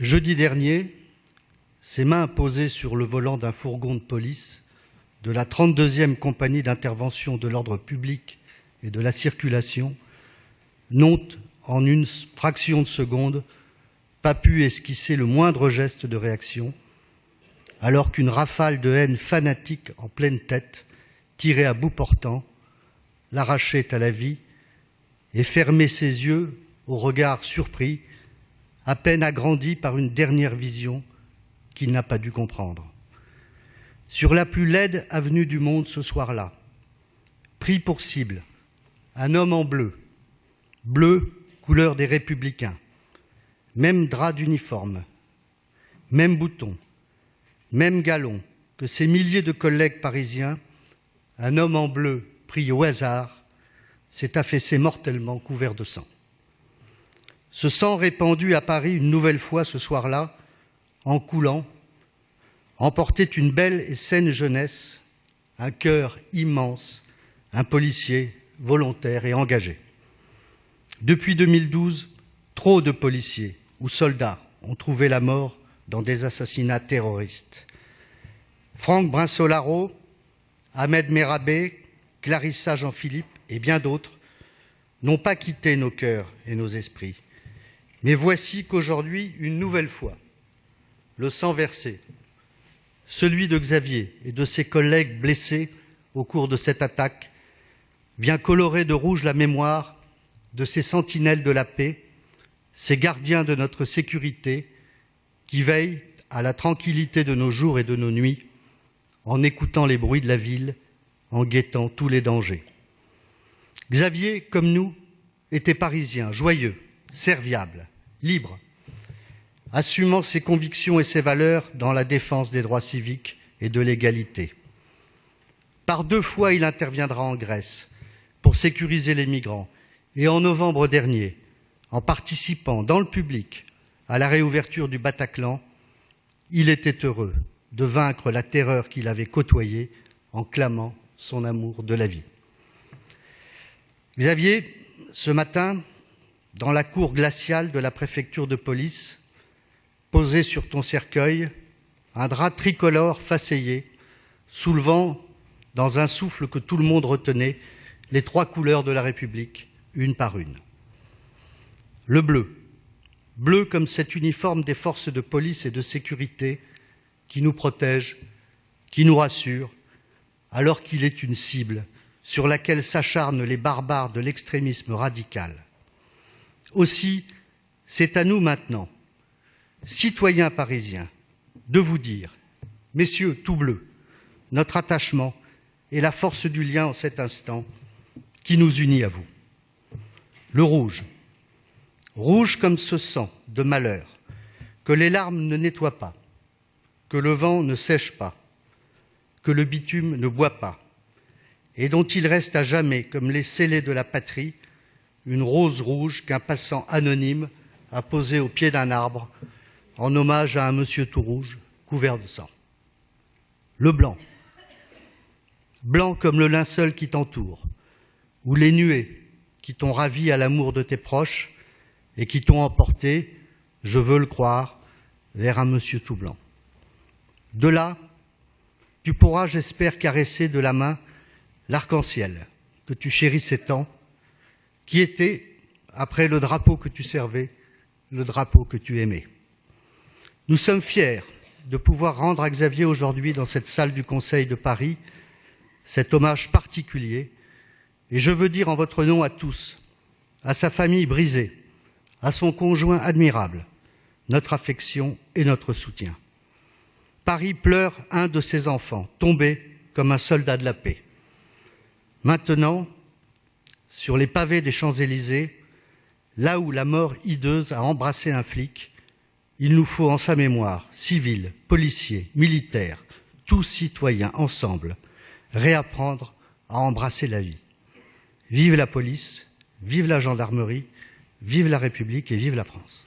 Jeudi dernier, ses mains posées sur le volant d'un fourgon de police de la 32e compagnie d'intervention de l'ordre public et de la circulation n'ont, en une fraction de seconde, pas pu esquisser le moindre geste de réaction, alors qu'une rafale de haine fanatique en pleine tête, tirée à bout portant, l'arrachait à la vie et fermait ses yeux au regard surpris, à peine agrandi par une dernière vision qu'il n'a pas dû comprendre. Sur la plus laide avenue du monde ce soir-là, pris pour cible, un homme en bleu, bleu couleur des Républicains, même drap d'uniforme, même bouton, même galon que ses milliers de collègues parisiens, un homme en bleu pris au hasard s'est affaissé mortellement couvert de sang. Ce sang répandu à Paris une nouvelle fois ce soir-là, en coulant, emportait une belle et saine jeunesse, un cœur immense, un policier volontaire et engagé. Depuis 2012, trop de policiers ou soldats ont trouvé la mort dans des assassinats terroristes. Franck Brinsolaro, Ahmed Merabé, Clarissa Jean-Philippe et bien d'autres n'ont pas quitté nos cœurs et nos esprits. Mais voici qu'aujourd'hui, une nouvelle fois, le sang versé, celui de Xavier et de ses collègues blessés au cours de cette attaque, vient colorer de rouge la mémoire de ces sentinelles de la paix, ces gardiens de notre sécurité qui veillent à la tranquillité de nos jours et de nos nuits en écoutant les bruits de la ville, en guettant tous les dangers. Xavier, comme nous, était parisien, joyeux, serviable, libre, assumant ses convictions et ses valeurs dans la défense des droits civiques et de l'égalité. Par 2 fois, il interviendra en Grèce pour sécuriser les migrants et en novembre dernier, en participant dans le public à la réouverture du Bataclan, il était heureux de vaincre la terreur qu'il avait côtoyée en clamant son amour de la vie. Xavier, ce matin, dans la cour glaciale de la préfecture de police, posé sur ton cercueil, un drap tricolore façayé, soulevant, dans un souffle que tout le monde retenait, les 3 couleurs de la République, une par une. Le bleu, bleu comme cet uniforme des forces de police et de sécurité qui nous protège, qui nous rassure, alors qu'il est une cible sur laquelle s'acharnent les barbares de l'extrémisme radical. Aussi, c'est à nous maintenant, citoyens parisiens, de vous dire, messieurs tout bleus, notre attachement et la force du lien en cet instant qui nous unit à vous. Le rouge, rouge comme ce sang de malheur, que les larmes ne nettoient pas, que le vent ne sèche pas, que le bitume ne boit pas, et dont il reste à jamais, comme les scellés de la patrie, une rose rouge qu'un passant anonyme a posée au pied d'un arbre en hommage à un monsieur tout rouge couvert de sang. Le blanc, blanc comme le linceul qui t'entoure, ou les nuées qui t'ont ravi à l'amour de tes proches et qui t'ont emporté, je veux le croire, vers un monsieur tout blanc. De là, tu pourras, j'espère, caresser de la main l'arc-en-ciel que tu chérissais tant, qui était, après le drapeau que tu servais, le drapeau que tu aimais. Nous sommes fiers de pouvoir rendre à Xavier aujourd'hui, dans cette salle du Conseil de Paris, cet hommage particulier, et je veux dire en votre nom à tous, à sa famille brisée, à son conjoint admirable, notre affection et notre soutien. Paris pleure un de ses enfants, tombé comme un soldat de la paix. Maintenant, sur les pavés des Champs-Élysées, là où la mort hideuse a embrassé un flic, il nous faut en sa mémoire, civils, policiers, militaires, tous citoyens ensemble, réapprendre à embrasser la vie. Vive la police, vive la gendarmerie, vive la République et vive la France.